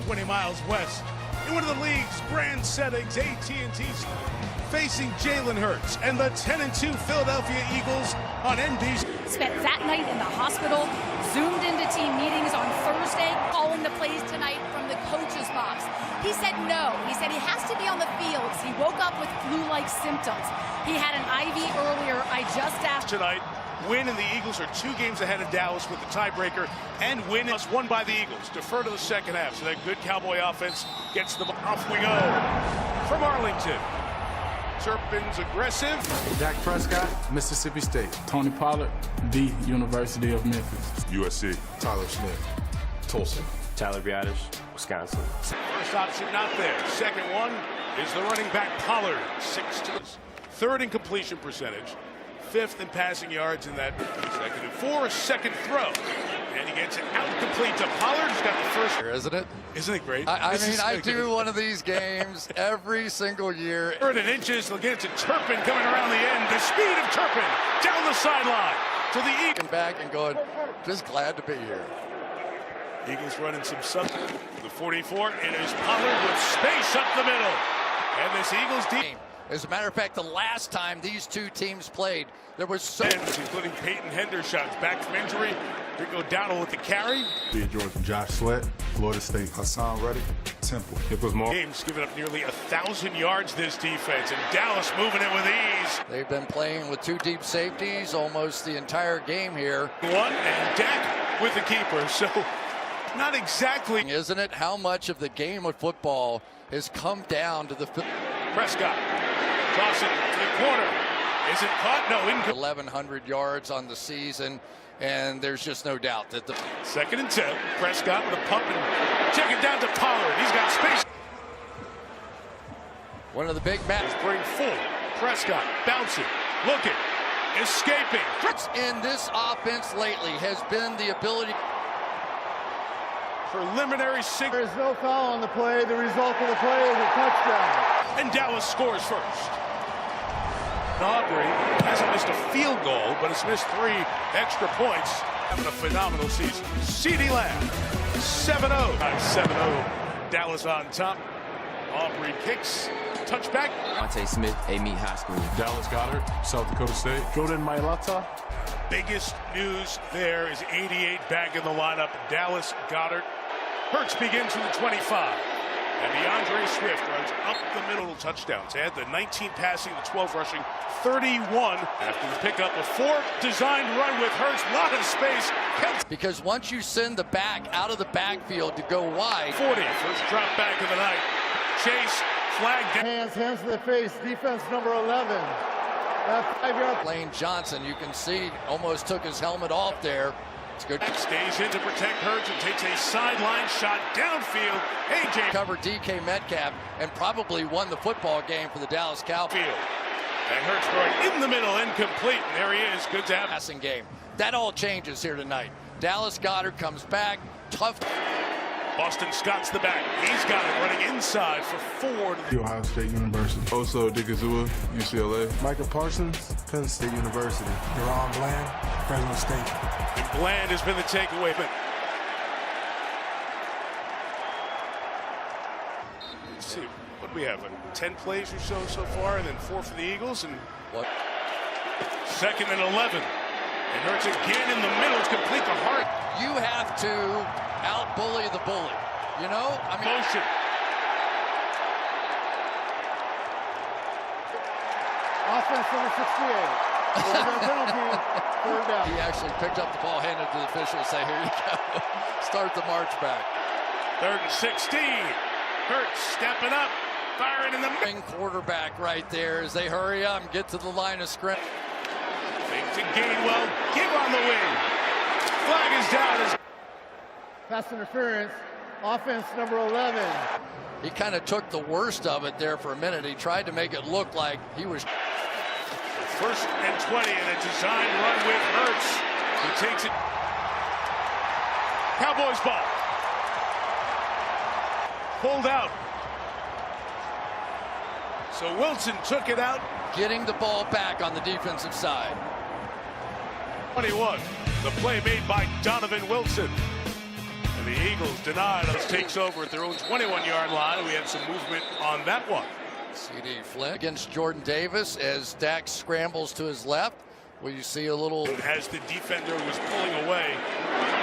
20 miles west. In one of the league's grand settings, AT&T's facing Jalen Hurts and the 10-2 Philadelphia Eagles on NBC. Spent that night in the hospital, zoomed into team meetings on Thursday, calling the plays tonight from the coach's box. He said no. He said he has to be on the field. He woke up with flu-like symptoms. He had an IV earlier. I just asked Tonight, win and the Eagles are 2 games ahead of Dallas with the tiebreaker, and win is won by the Eagles. Defer to the second half, so that good Cowboy offense gets the ball. Off we go from Arlington. Turpin's aggressive. Dak Prescott, Mississippi State. Tony Pollard, the University of Memphis. USC. Tyler Smith, Tulsa. Tyler Biadasz, Wisconsin. First option not there. Second one is the running back Pollard. 6-2. Third in completion percentage. 5th in passing yards in that 2nd and 4. Second throw. And he gets it out complete to Pollard. He's got the first. Isn't it? Isn't it great? I do one of these games every single year. 3rd and inches. They'll get it to Turpin coming around the end. The speed of Turpin down the sideline to the Eagles. Back and going, just glad to be here. Eagles running some sub. The 44. It is Pollard with space up the middle. And this Eagles team. As a matter of fact, the last time these two teams played, there was so including Peyton Hendershot's back from injury. Rico Dowdle with the carry. Jordan, Josh Sweat, Florida State. Hassan Reddick, Temple. It was more. Games giving up nearly 1,000 yards this defense, and Dallas moving it with ease. They've been playing with 2 deep safeties almost the entire game here. One, and Dak with the keeper, so not exactly. Isn't it how much of the game of football has come down to the Prescott. Toss it to the corner. Is it caught? No, 1,100 yards on the season, and there's just no doubt that the 2nd and 10. Prescott with a pump and check it down to Pollard. He's got space. One of the big matches. Bring full. Prescott bouncing, looking, escaping. In this offense lately has been the ability. Preliminary signal. There is no foul on the play. The result of the play is a touchdown. And Dallas scores first. Aubrey hasn't missed a field goal, but has missed 3 extra points. Having a phenomenal season. CeeDee Lamb, 7-0. 7-0. Dallas on top. Aubrey kicks. Touchback. Monte Smith, Meat High School. Dallas Goddard, South Dakota State. Jordan Mailata. Biggest news there is 88 back in the lineup. Dallas Goddard. Hurts begins from the 25. And DeAndre Swift runs up the middle to touchdowns. Add the 19 passing, the 12 rushing, 31 after the pickup. A 4 designed run with Hurts. Lot of space. Because once you send the back out of the backfield to go wide. 40. First drop back of the night. Chase flagged down. Hands to the face. Defense number 11. That 5-yard. Lane Johnson, you can see, almost took his helmet off there. It's good. Stays in to protect Hurts and takes a sideline shot downfield. AJ covered DK Metcalf and probably won the football game for the Dallas Cowboys. And Hurts throwing in the middle, incomplete. And there he is. Good to have. Passing game. That all changes here tonight. Dallas Goddard comes back. Tough. Boston Scott's the back. He's got it running inside for 4. Ohio State University. Also Dickazua, UCLA. Michael Parsons, Penn State University. Deron Bland, Fresno State. And Bland has been the takeaway. But let's see, what do we have? 10 plays or so far, and then 4 for the Eagles. And what? 2nd and 11. And Hurts again in the middle. It's complete to Hart. You have to out-bully the bully. You know? I mean, motion. Offense number 68. Penalty, 3rd down. He actually picked up the ball, handed it to the official, and say, here you go. Start the march back. 3rd and 16. Hurts stepping up, firing in the middle. Quarterback right there as they hurry up and get to the line of scrimmage. Fake to Gainwell, give on the wing. Flag is down. Pass interference. Offense number 11. He kind of took the worst of it there for a minute. He tried to make it look like he was. 1st and 20, and a design run with Hurts. He takes it. Cowboys ball. Pulled out. So Wilson took it out. Getting the ball back on the defensive side. 21. The play made by Donovan Wilson. And The Eagles denied. Takes over at their own 21-yard line. We had some movement on that one. C.D. Flynn against Jordan Davis as Dak scrambles to his left. Where you see a little. As the defender was pulling away,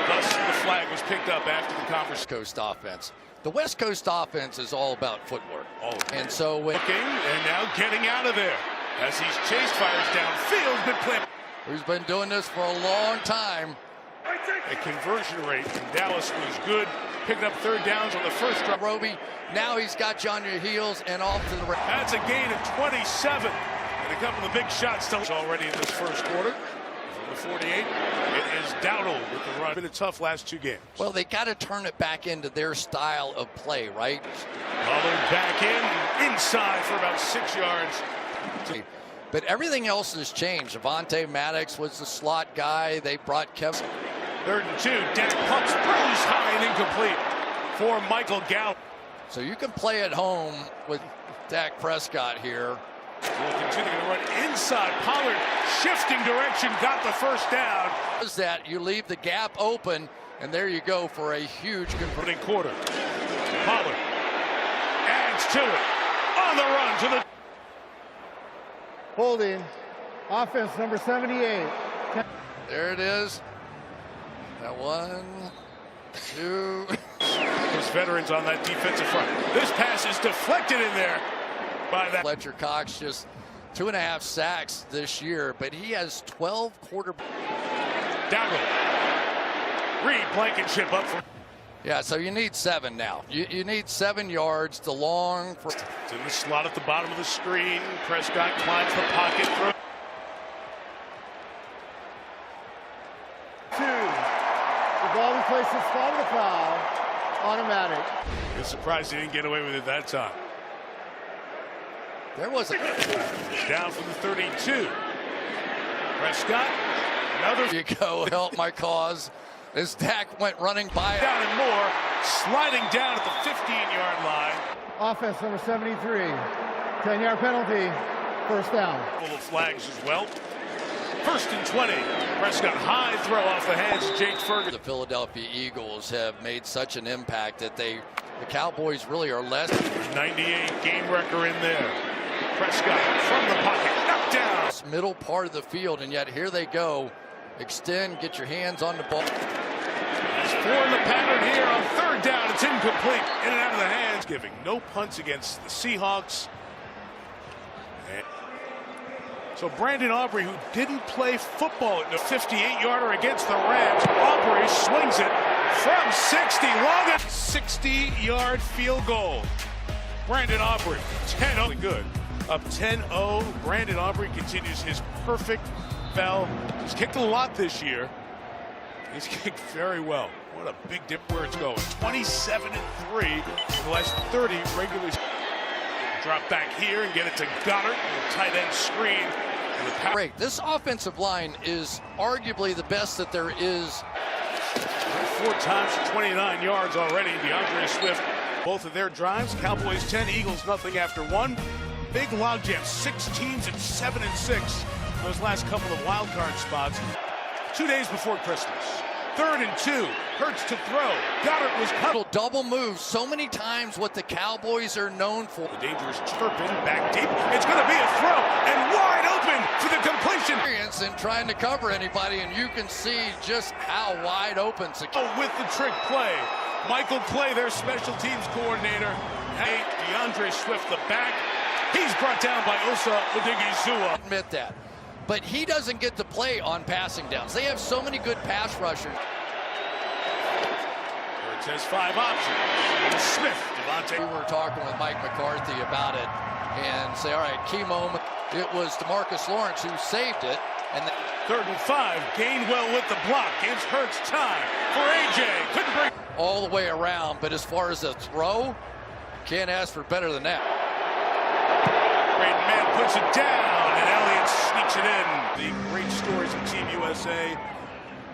thus the flag was picked up after the conference. West Coast offense. The West Coast offense is all about footwork. And so when looking and now getting out of there as he's chased, fires downfield, good play. Who's been doing this for a long time. A conversion rate in Dallas was good, picking up third downs on the first drive. Roby, now he's got you on your heels and off to the right. That's a gain of 27. And a couple of big shots still already in this first quarter. From the 48, it is Dowdle with the run. Been a tough last two games. Well, they got to turn it back into their style of play, right? Pollard back inside for about 6 yards. But everything else has changed. Avonte Maddox was the slot guy. They brought Kevin. 3rd and 2. Dak pumps, throws high and incomplete for Michael Gallup. So you can play at home with Dak Prescott here. Will continue to run inside. Pollard shifting direction, got the first down. Is that you leave the gap open, and there you go for a huge converting quarter. Pollard adds to it on the run to the Holding. Offense number 78. There it is. That 1, 2. There's veterans on that defensive front. This pass is deflected in there by that. Fletcher Cox just 2.5 sacks this year, but he has 12 quarterback. Dowdle. Reed Blankenship up for. Yeah, so you need 7 now. You need 7 yards. The long. It's in the slot at the bottom of the screen. Prescott climbs the pocket. Throw. 2. The ball replaces spot of the foul. Automatic. It's surprised he didn't get away with it that time. There was a down from the 32. Prescott, another. You go help my cause. As Dak went running by. Down and more, sliding down at the 15-yard line. Offense number 73. 10-yard penalty. First down. Full of flags as well. 1st and 20. Prescott high throw off the hands of Jake Ferguson. The Philadelphia Eagles have made such an impact that the Cowboys really are less. 98 game wrecker in there. Prescott from the pocket, knocked down. Middle part of the field, and yet here they go. Extend, get your hands on the ball. There's 4 in the pattern here on 3rd down. It's incomplete. In and out of the hands. Giving no punts against the Seahawks. And so Brandon Aubrey, who didn't play football in the 58-yarder against the Rams, Aubrey swings it from 60. Long 60-yard field goal. Brandon Aubrey, 10-0. Good. Up 10-0. Brandon Aubrey continues his perfect spell. He's kicked a lot this year. He's kicked very well. What a big dip where it's going. 27-3 in the last 30 regular. Drop back here and get it to Goddard. A tight end screen. Great. This offensive line is arguably the best that there is. 4 times for 29 yards already. DeAndre Swift. Both of their drives. Cowboys 10, Eagles nothing after 1. Big logjam. 6 teams at 7-6. Those last couple of wild card spots. 2 days before Christmas. 3rd and 2. Hurts to throw. Goddard was cut. Double move so many times what the Cowboys are known for. The dangerous Turpin back deep. It's going to be a throw and wide open for the completion. And trying to cover anybody, and you can see just how wide open. Oh, with the trick play. Michael Clay, their special teams coordinator. Hey, DeAndre Swift, the back. He's brought down by Osa Odigizua. Admit that. But he doesn't get to play on passing downs. They have so many good pass rushers. It says 5 options. Smith, Devontae. We were talking with Mike McCarthy about it and say, all right, key moment. It was DeMarcus Lawrence who saved it. And 3rd and 5. Gainwell with the block. Gives Hurts time for AJ. Couldn't bring all the way around. But as far as a throw, can't ask for better than that. Great man puts it down, and Elliott sneaks it in. The great stories of Team USA.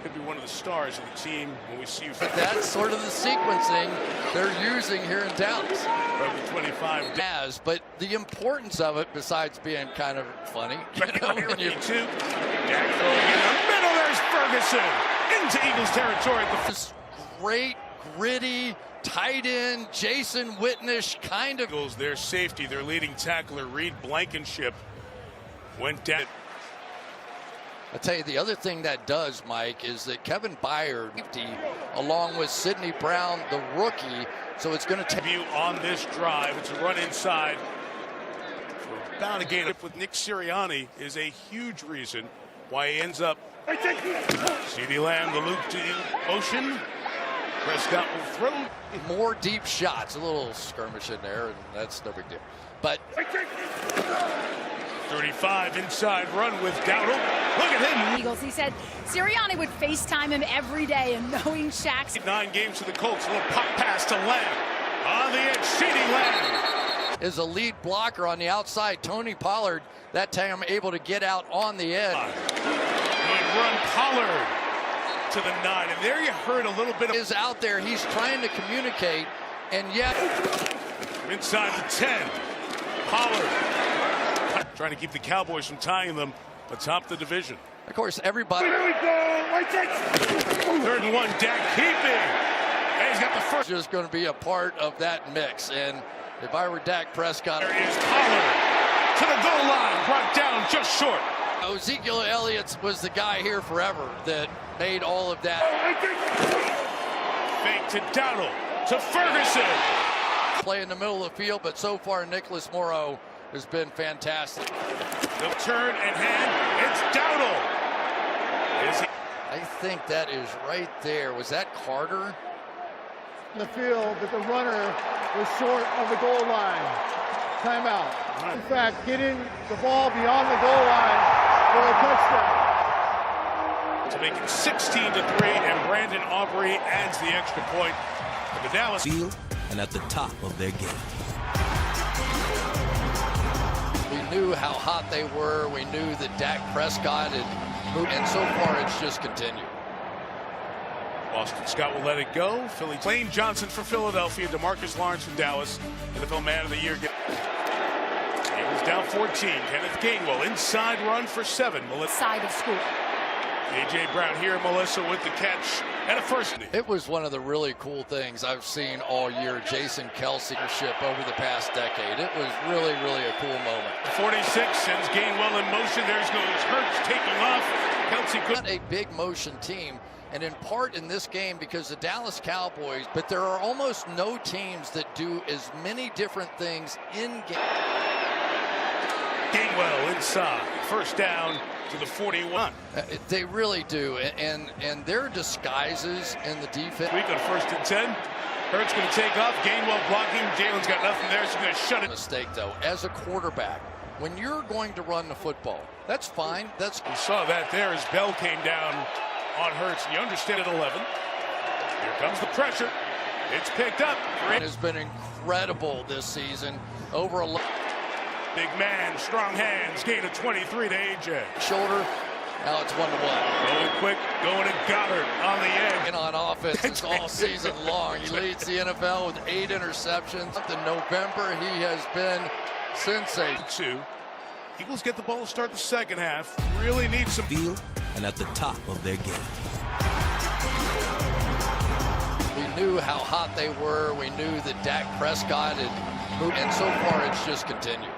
Could be one of the stars of the team when we see you. That's sort of the sequencing they're using here in Dallas. From the 25. But the importance of it, besides being kind of funny, when you two. Dak throwing in the middle. There's Ferguson into Eagles territory. This great gritty, tight end, Jason Witnish kind of. Their safety, their leading tackler, Reed Blankenship, went down. I tell you, the other thing that does, Mike, is that Kevin Byard, along with Sidney Brown, the rookie, so it's going to take view on this drive. It's a run inside for about a gain with Nick Sirianni is a huge reason why he ends up. CeeDee Lamb, the loop to motion. Prescott will throw. More deep shots, a little skirmish in there, and that's no big deal. But 35 inside run with Dowdle. Look at him. Eagles. He said Sirianni would FaceTime him every day, and knowing Shaq's 9 games to the Colts. A little pop pass to Lamb. On the edge, CeeDee Lamb is a lead blocker on the outside. Tony Pollard, that time able to get out on the edge. Good run, Pollard to the 9. And there you heard a little bit of. Is out there. He's trying to communicate, and yet. Inside the 10. Pollard trying to keep the Cowboys from tying them atop the division. Of course, everybody. 3rd and 1, Dak keeping. And he's got the first. Just going to be a part of that mix. And if I were Dak Prescott. There is Pollard to the goal line, brought down just short. Ezekiel Elliott was the guy here forever that made all of that. Fake to Dowdle, to Ferguson. Play in the middle of the field, but so far Nicholas Morrow has been fantastic. They'll turn and hand. It's Dowdle. I think that is right there. Was that Carter? In the field, but the runner was short of the goal line. Timeout. In fact, getting the ball beyond the goal line for a touchdown. To make it 16-3, and Brandon Aubrey adds the extra point for the Dallas. Field and at the top of their game. We knew how hot they were. We knew that Dak Prescott had moved, and so far it's just continued. Boston Scott will let it go. Philly. Lane Johnson for Philadelphia. DeMarcus Lawrence from Dallas. NFL Man of the Year. Eagles down 14. Kenneth Gainwell inside run for 7. side of school. A.J. Brown here. Melissa with the catch and a first. It was one of the really cool things I've seen all year. Jason Kelce leadership over the past decade. It was really, really a cool moment. 46 sends Gainwell in motion. There's goes Hurts taking off. Kelce could. Not a big motion team. And in part in this game because the Dallas Cowboys, but there are almost no teams that do as many different things in game. Gainwell inside. First down to the 41. They really do. And their disguises in the defense. We got 1st and 10. Hurts going to take off. Gainwell blocking. Jalen's got nothing there, so he's going to shut it. Mistake, though. As a quarterback, when you're going to run the football, that's fine. We saw that there as Bell came down on Hurts. You understand at 11. Here comes the pressure. It's picked up. It has been incredible this season. Over 11. Big man, strong hands. Gain of 23 to AJ. Shoulder. Now it's 1-1. Going quick. Going to Goddard on the edge. And on offense all season long. He leads the NFL with 8 interceptions. In November, he has been sensational. Eagles get the ball to start the second half. Really need some field and at the top of their game. We knew how hot they were. We knew that Dak Prescott had moved, and so far it's just continued.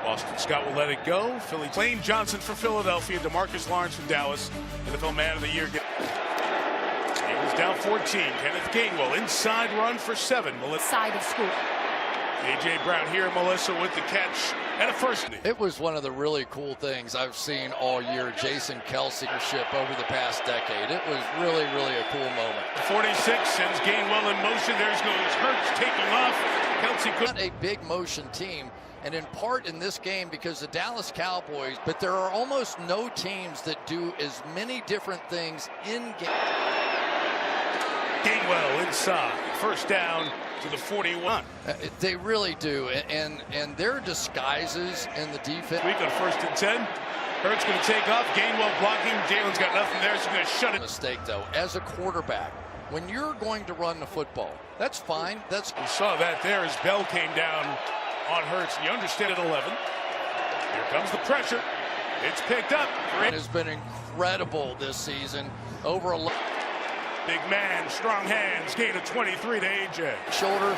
Boston Scott will let it go. Philly. Lane Johnson for Philadelphia. DeMarcus Lawrence from Dallas. NFL Man of the Year. Eagles down 14. Kenneth Gainwell inside run for 7. Side of school. A.J. Brown here. Melissa with the catch and a first. It was one of the really cool things I've seen all year. Jason Kelce leadership over the past decade. It was really, really a cool moment. 46 sends Gainwell in motion. There's goes Hurts taking off. Kelce could. Not a big motion team. And in part in this game because the Dallas Cowboys, but there are almost no teams that do as many different things in game. Gainwell inside. First down to the 41. They really do. And their disguises in the defense. We got 1st and 10. Hurts going to take off. Gainwell blocking. Jalen's got nothing there, so he's going to shut it. Mistake, though. As a quarterback, when you're going to run the football, that's fine. We saw that there as Bell came down on Hurts. You understand at 11. Here comes the pressure. It's picked up. It has been incredible this season. Over 11. Big man, strong hands, gain of 23 to AJ. Shoulder.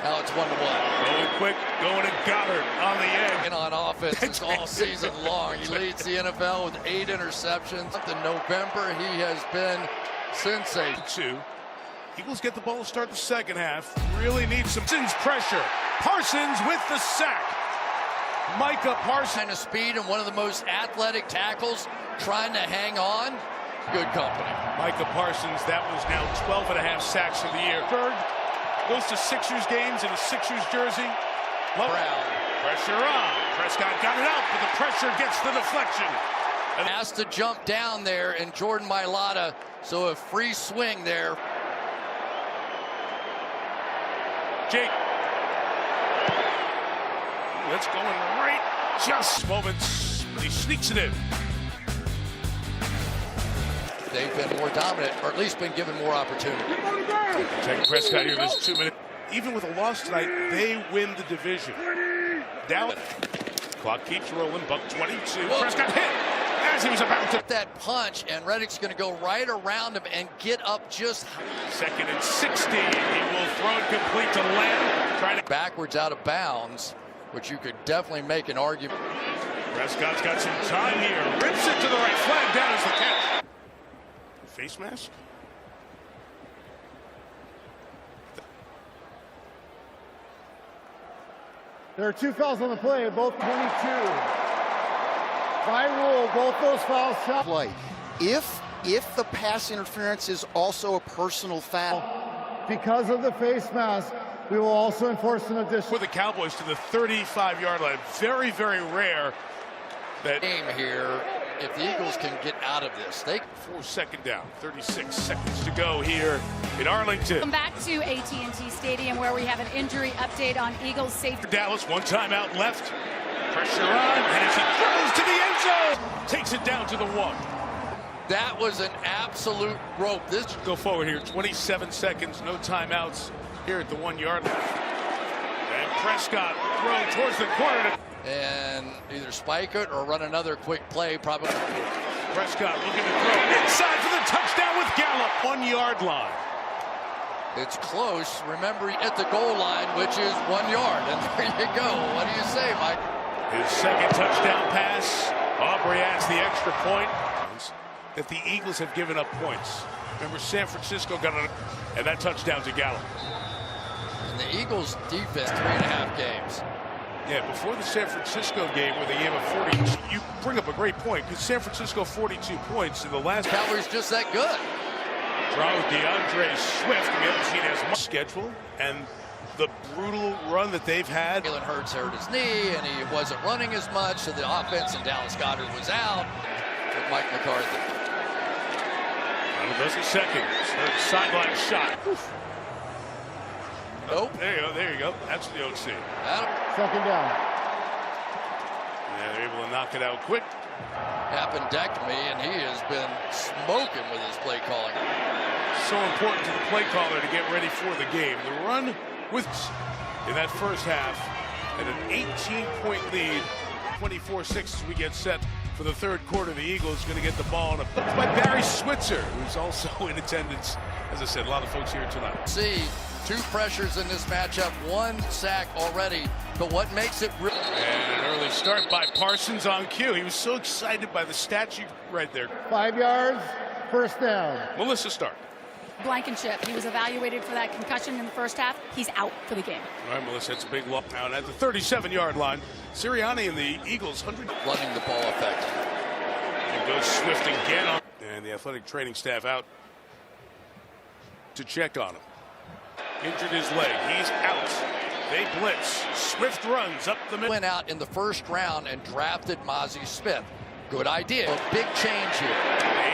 Now it's 1-1. Going quick, going to Goddard on the edge. And on offense all season long. He leads the NFL with 8 interceptions. In November, he has been sensational. Eagles get the ball to start the second half. Really need some pressure. Parsons with the sack. Micah Parsons. Kind of speed and one of the most athletic tackles trying to hang on. Good company. Micah Parsons, that was now 12.5 sacks for the year. Third goes to Sixers games in a Sixers jersey. Brown. Pressure on. Prescott got it out, but the pressure gets the deflection. And has to jump down there, and Jordan Mailata, so a free swing there. Jake. That's going right. Just moments. He sneaks it in. They've been more dominant, or at least been given more opportunity. Check Prescott here. There's 2 minutes. Even with a loss tonight, they win the division. Dallas. Clock keeps rolling. Buck 22. Whoa. Prescott hit as he was about to. That punch, and Reddick's going to go right around him and get up just. 2nd and 16. He will throw it complete to Lamb. Trying to backwards out of bounds, which you could definitely make an argument. Prescott's got some time here. Rips it to the right. Flag down as the catch. Face mask. There are 2 fouls on the play, both 22. By rule, both those fouls shot. Play. If the pass interference is also a personal foul. Because of the face mask, we will also enforce an additional. For the Cowboys to the 35-yard line. Very, very rare that game here. If the Eagles can get out of this, they 4nd down, 36 seconds to go here in Arlington. Come back to AT&T Stadium where we have an injury update on Eagles safety. Dallas, 1 timeout left. Pressure on, and as he throws to the end zone, takes it down to the 1. That was an absolute rope. This go forward here, 27 seconds, no timeouts here at the 1-yard line. And Prescott thrown towards the corner. And either spike it or run another quick play, probably. Prescott looking to throw inside for the touchdown with Gallup. 1-yard line. It's close. Remember, at the goal line, which is 1 yard. And there you go. What do you say, Mike? His 2nd touchdown pass. Aubrey adds the extra point. That the Eagles have given up points. Remember, San Francisco got it, and that touchdown to Gallup. And the Eagles' defense, 3.5 games. Yeah, before the San Francisco game where they gave up 40, you bring up a great point because San Francisco 42 points in the last. Cowboys just that good. Draw with DeAndre Swift. We haven't seen as much schedule and the brutal run that they've had. Jalen Hurts hurt his knee and he wasn't running as much, so the offense and Dallas Goddard was out with Mike McCarthy. Final dozen seconds. Sideline shot. Nope. There you go. That's the OC. 2nd down. Yeah, they're able to knock it out quick. Appendectomy, and he has been smoking with his play calling. So important to the play caller to get ready for the game. The run with in that first half and an 18-point lead, 24-6 as we get set for the 3rd quarter. The Eagles going to get the ball by Barry Switzer, who's also in attendance. As I said, a lot of folks here tonight. See, 2 pressures in this matchup, 1 sack already, but what makes it really... And an early start by Parsons on cue. He was so excited by the statue right there. 5 yards, 1st down. Melissa Stark. Blankenship. He was evaluated for that concussion in the first half. He's out for the game. All right, Melissa, it's a big loss now. And at the 37-yard line, Sirianni and the Eagles 100. Running the ball effective. And goes Swift again on. And the athletic training staff out to check on him. Injured his leg. He's out. They blitz. Swift runs up the middle. Went out in the 1st round and drafted Mozzie Smith. Good idea. A big change here.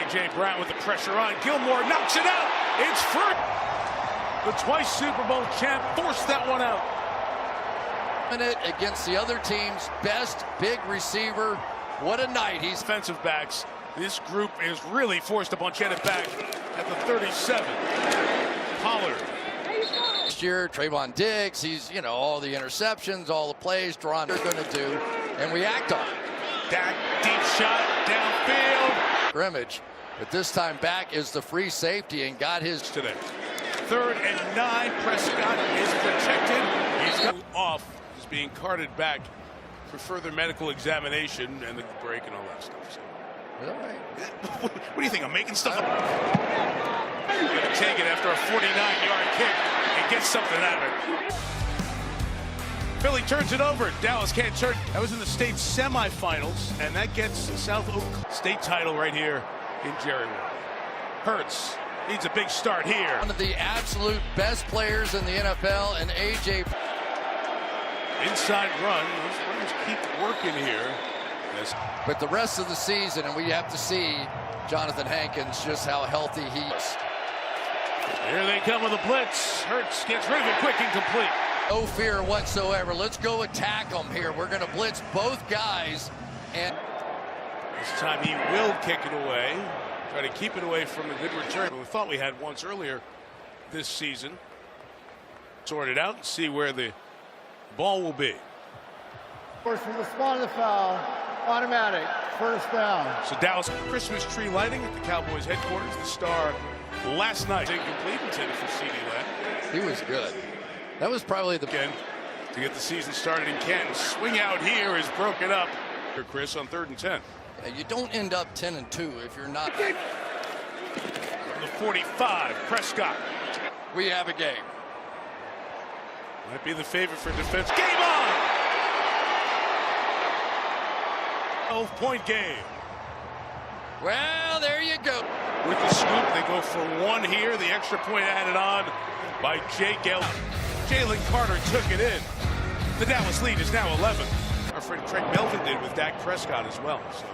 A.J. Brown with the pressure on. Gilmore knocks it out. It's free. The twice Super Bowl champ forced that one out. Against the other team's best big receiver. What a night. He's defensive backs. This group is really forced a bunch. Get it back at the 37. Pollard. Last year, Trayvon Diggs, he's, all the interceptions, all the plays, Duran are going to do, and we act on it. That deep shot downfield. Scrimmage, But this time back is the free safety and got his today. 3rd and 9. Prescott is protected. He's off. He's being carted back for further medical examination and the break and all that stuff. So. All right. What do you think? I'm making stuff up. He's going to take it after a 49-yard kick and get something out of it. Philly turns it over. Dallas can't turn. That was in the state semifinals, and that gets the South Oak State title right here in Jerry World. Hurts needs a big start here. One of the absolute best players in the NFL, and A.J. Inside run. Those runners keep working here. But the rest of the season, and we have to see Jonathan Hankins just how healthy he is. Here they come with a blitz. Hurts gets rid of it quick and complete. No fear whatsoever. Let's go attack them here. We're going to blitz both guys. And this time he will kick it away. Try to keep it away from a good return. We thought we had once earlier this season. Sort it out and see where the ball will be. Of course, from the spot of the foul, automatic, first down. So Dallas Christmas tree lighting at the Cowboys headquarters. The star last night incomplete intended for CeeDee Lamb. He was good. That was probably the again to get the season started in Canton. Swing out here is broken up. Chris on 3rd and 10. Yeah, you don't end up 10-2 if you're not. The 45, Prescott. We have a game. Might be the favorite for defense. Game on! 12-point game. Well, there you go. With the scoop, they go for 1 here. The extra point added on by Jake Elliott. Jalen Carter took it in. The Dallas lead is now 11. Our friend Craig Melvin did with Dak Prescott as well. So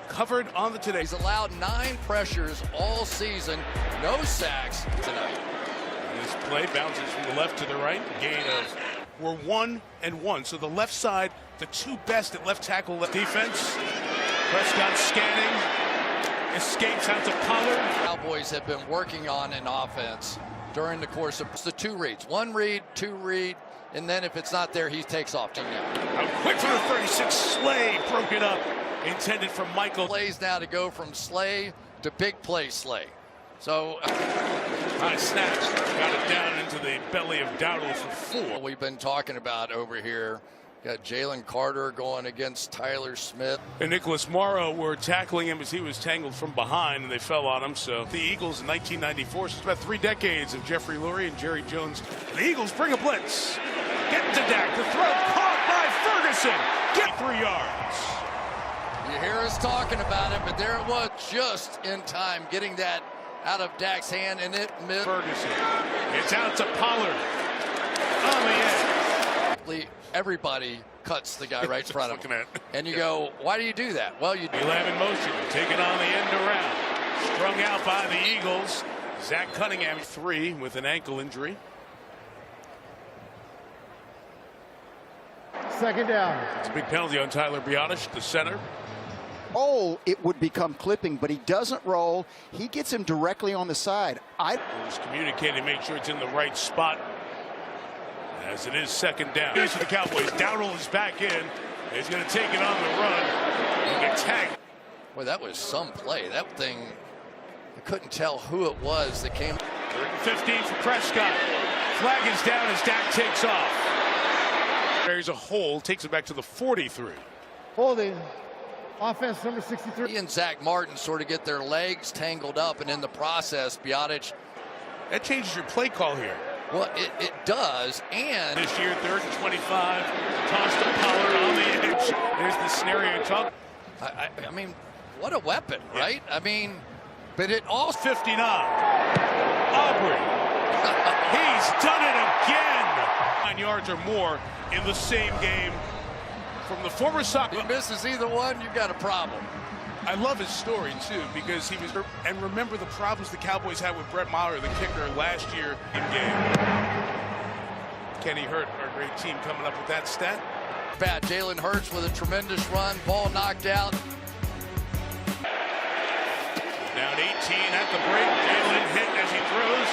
covered on the today. He's allowed 9 pressures all season, no sacks tonight. And this play bounces from the left to the right. Gain of we're 1 and 1. So the left side, the 2 best at left tackle, left defense. Prescott scanning, escapes out to Pollard. Cowboys have been working on an offense during the course of the 2 reads. 1 read, 2 read, and then if it's not there, he takes off. Out quick for the 36. Slay broke it up. Intended for Michael. Plays now to go from Slay to big play Slay. So high snatch. Got it down into the belly of Dowdle for 4. We've been talking about over here. Got Jalen Carter going against Tyler Smith. And Nicholas Morrow were tackling him as he was tangled from behind, and they fell on him. So the Eagles in 1994, so it's about 3 decades of Jeffrey Lurie and Jerry Jones. The Eagles bring a blitz. Getting to Dak. The throw caught by Ferguson. Get 3 yards. You hear us talking about it, but there it was just in time getting that out of Dak's hand, and it missed. Ferguson. It's out to Pollard. On the edge. Everybody cuts the guy right in front of him. At. And you go, why do you do that? Well, you do. Lamb in motion, taking on the end around. Strung out by the Eagles. Zach Cunningham 3 with an ankle injury. 2nd down. It's a big penalty on Tyler Biotish, the center. Oh, it would become clipping, but he doesn't roll. He gets him directly on the side. Just communicating, make sure it's in the right spot. As it is 2nd down. Here's for the Cowboys. Dowdle is back in. He's going to take it on the run. He'll get tagged. Boy, that was some play. That thing, I couldn't tell who it was that came. 15 for Prescott. Flag is down as Dak takes off. There's a hole, takes it back to the 43. Holding. Offense number 63. He and Zach Martin sort of get their legs tangled up, and in the process, Biotish. That changes your play call here. Well, it does, and this year, 3rd and 25. Toss to Pollard on the edge. There's the scenario talk. I mean, what a weapon, right? I mean, but it all 59. Aubrey. He's done it again. 9 yards or more in the same game from the former soccer. He misses either one, you've got a problem. I love his story, too, because he was... And remember the problems the Cowboys had with Brett Maher, the kicker, last year in game. Kenny Hurt, our great team, coming up with that stat. Bad. Jalen Hurts with a tremendous run. Ball knocked out. Down 18 at the break. Jalen hit as he throws.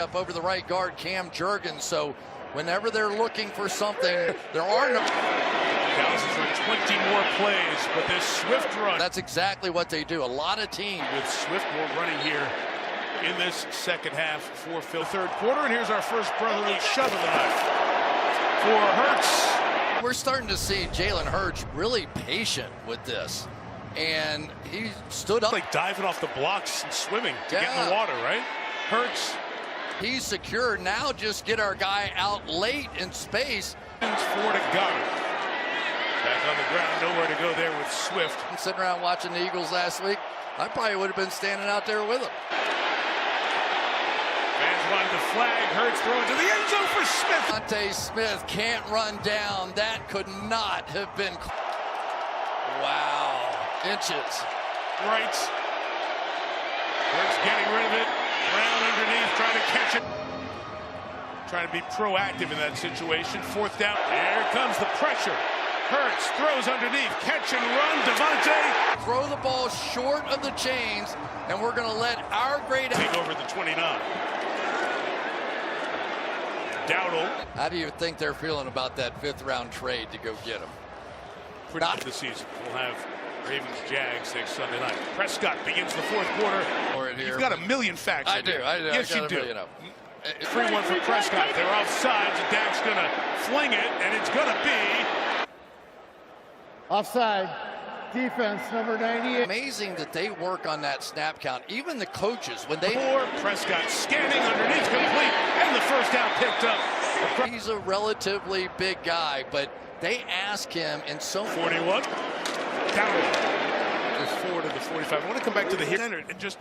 Up over the right guard, Cam Jurgens. So whenever they're looking for something, there are no. Dallas has run 20 more plays, but this Swift run. That's exactly what they do. A lot of teams with Swift more running here in this second half for Phil. Third quarter, and here's our first brotherly shove of the night for Hurts. We're starting to see Jalen Hurts really patient with this, and he stood up like diving off the blocks and swimming to get in the water, right? Hurts. He's secure now. Just get our guy out late in space. 4 to Goddard. Back on the ground, nowhere to go there with Swift. I'm sitting around watching the Eagles last week. I probably would have been standing out there with him. Fans wanted the flag. Hurts throwing to the end zone for Smith. Devontae Smith can't run down. That could not have been. Wow. Inches. Right. Hurts getting rid of it. Brown underneath, trying to catch it. Trying to be proactive in that situation. Fourth down. Here comes the pressure. Hurts throws underneath, catch and run. Devontae. Throw the ball short of the chains, and we're going to let our great take over the 29. Dowdle. How do you think they're feeling about that 5th-round trade to go get him? Pretty good this season. We'll have Ravens Jags next Sunday night. Prescott begins the fourth quarter. You've got a million facts. I do. Yes, you do. Free one for Prescott. They're offsides. Dak's going to fling it, and it's going to be offside. Defense number 98. Amazing that they work on that snap count. Even the coaches, when they. Prescott scanning underneath, complete, and the first down picked up. He's a relatively big guy, but they ask him in so. 41. Down. The 4 to the 45. I want to come back to the hit center and just.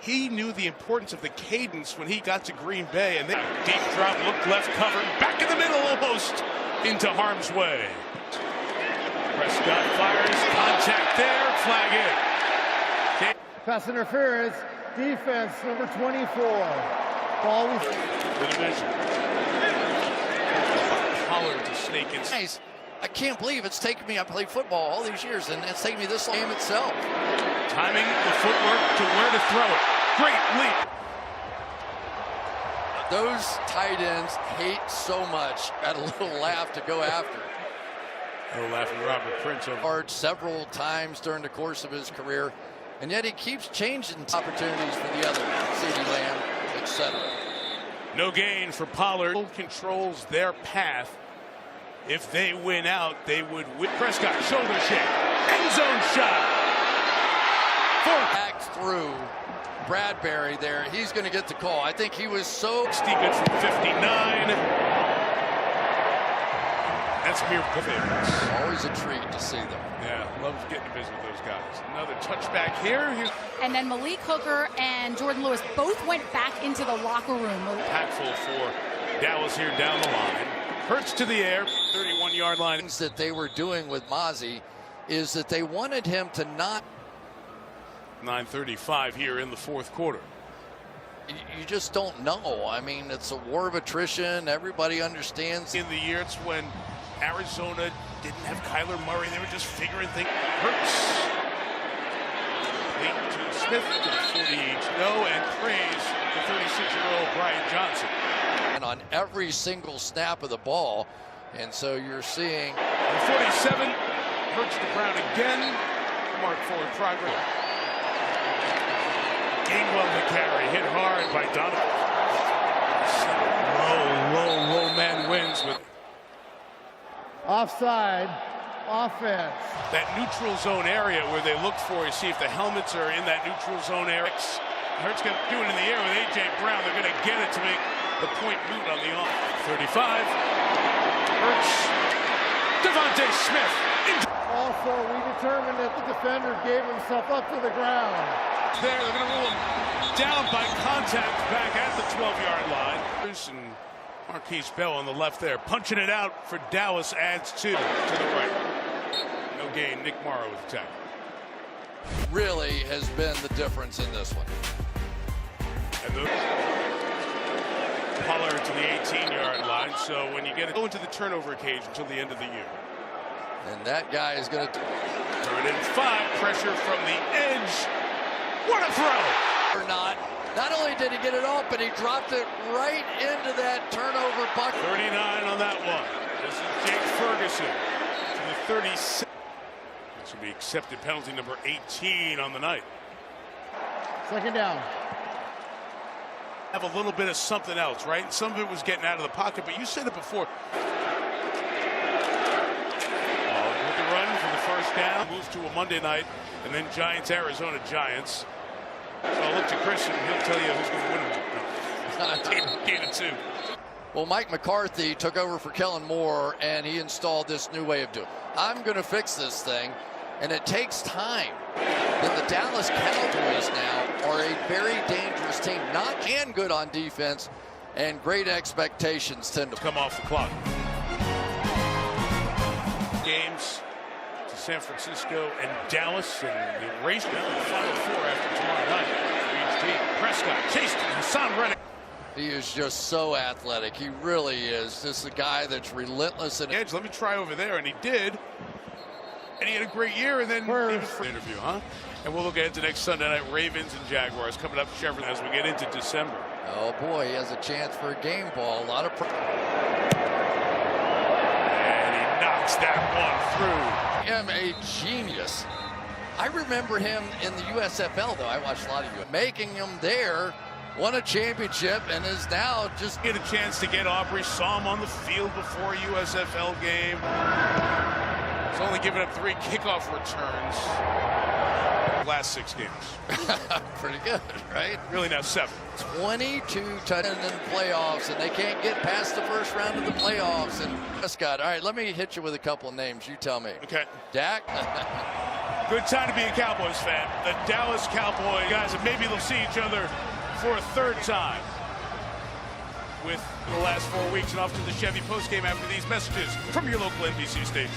He knew the importance of the cadence when he got to Green Bay, and then deep drop, looked left covered, back in the middle, almost into harm's way. Prescott fires, contact there, flag in. Pass interference, defense number 24. Ball was the division. Pollard to snake in. Nice. I can't believe it's taken me. I played football all these years, and it's taken me this game itself. Timing the footwork to where to throw it. Great leap. Those tight ends hate so much at a little laugh to go after. No laughing Robert Prince over several times during the course of his career, and yet he keeps changing opportunities for the other, CeeDee Lamb, etc. No gain for Pollard. Controls their path. If they win out, they would win. Prescott, shoulder shake, end zone shot. Back through Bradbury there. He's going to get the call. I think he was so. Steven from 59. That's mere favorites. Always a treat to see them. Yeah, loves getting to visit with those guys. Another touchback here. And then Malik Hooker and Jordan Lewis both went back into the locker room. Impactful for Dallas here down the line. Hurts to the air, 31-yard line. Things that they were doing with Mozzie is that they wanted him to not. 9:35 here in the fourth quarter. You just don't know. I mean, it's a war of attrition. Everybody understands. In the year, it's when Arizona didn't have Kyler Murray. They were just figuring things. Hurts. Late to Smith to the 48. No, and praise the 36-year-old Brian Johnson. And on every single snap of the ball. And so you're seeing. 47. Hurts the ground again. Mark forward progress. Gainwell to carry. Hit hard by Donovan. Low man wins with. Offside. Offense. That neutral zone area where they look for, you see if the helmets are in that neutral zone area. Hurts going to do it in the air with A.J. Brown. They're going to get it to make the point moot on the off. 35. Hurts. Devontae Smith. Also, we determined that the defender gave himself up to the ground. There, they're going to rule him down by contact back at the 12-yard line. And Marquise Bell on the left there, punching it out for Dallas, adds 2 to the right. No gain. Nick Morrow with the tackle. Really has been the difference in this one. And Pollard to the 18-yard line. So when you get it, go into the turnover cage until the end of the year. And that guy is going to third and 5. Pressure from the edge. What a throw! Or not. Not only did he get it off, but he dropped it right into that turnover bucket. 39 on that one. This is Jake Ferguson to the 36. This will be accepted penalty number 18 on the night. Second down. Have a little bit of something else, right? Some of it was getting out of the pocket, but you said it before. With the run for the first down, moves to a Monday night, and then Giants, Arizona Giants. So I'll look to Christian, and he'll tell you who's going to win them. Game of 2. Well, Mike McCarthy took over for Kellen Moore, and he installed this new way of doing it. I'm going to fix this thing, and it takes time. And the Dallas Cowboys now are a very dangerous team, not and good on defense, and great expectations tend to come off the clock. Games to San Francisco and Dallas, and the race now in the Final Four after tomorrow night. Each team. Prescott chased Hassan Reddick. He is just so athletic. He really is. This is a guy that's relentless. And edge. Let me try over there, and he did. And he had a great year, and then interview, huh? And we'll look ahead to next Sunday night, Ravens and Jaguars coming up Chevrolet as we get into December. Oh boy, he has a chance for a game ball. A lot of. And he knocks that one through. A genius. I remember him in the USFL, though. I watched a lot of you. Making him there, won a championship, and is now just get a chance to get Aubrey. Saw him on the field before a USFL game. He's only given up 3 kickoff returns. Last 6 games. Pretty good, right? Really now 7. 22 touchdowns in playoffs, and they can't get past the first round of the playoffs. And Prescott, all right, let me hit you with a couple of names. You tell me. Okay. Dak. Good time to be a Cowboys fan. The Dallas Cowboys guys, and maybe they'll see each other for a 3rd time with the last 4 weeks. And off to the Chevy postgame after these messages from your local NBC station.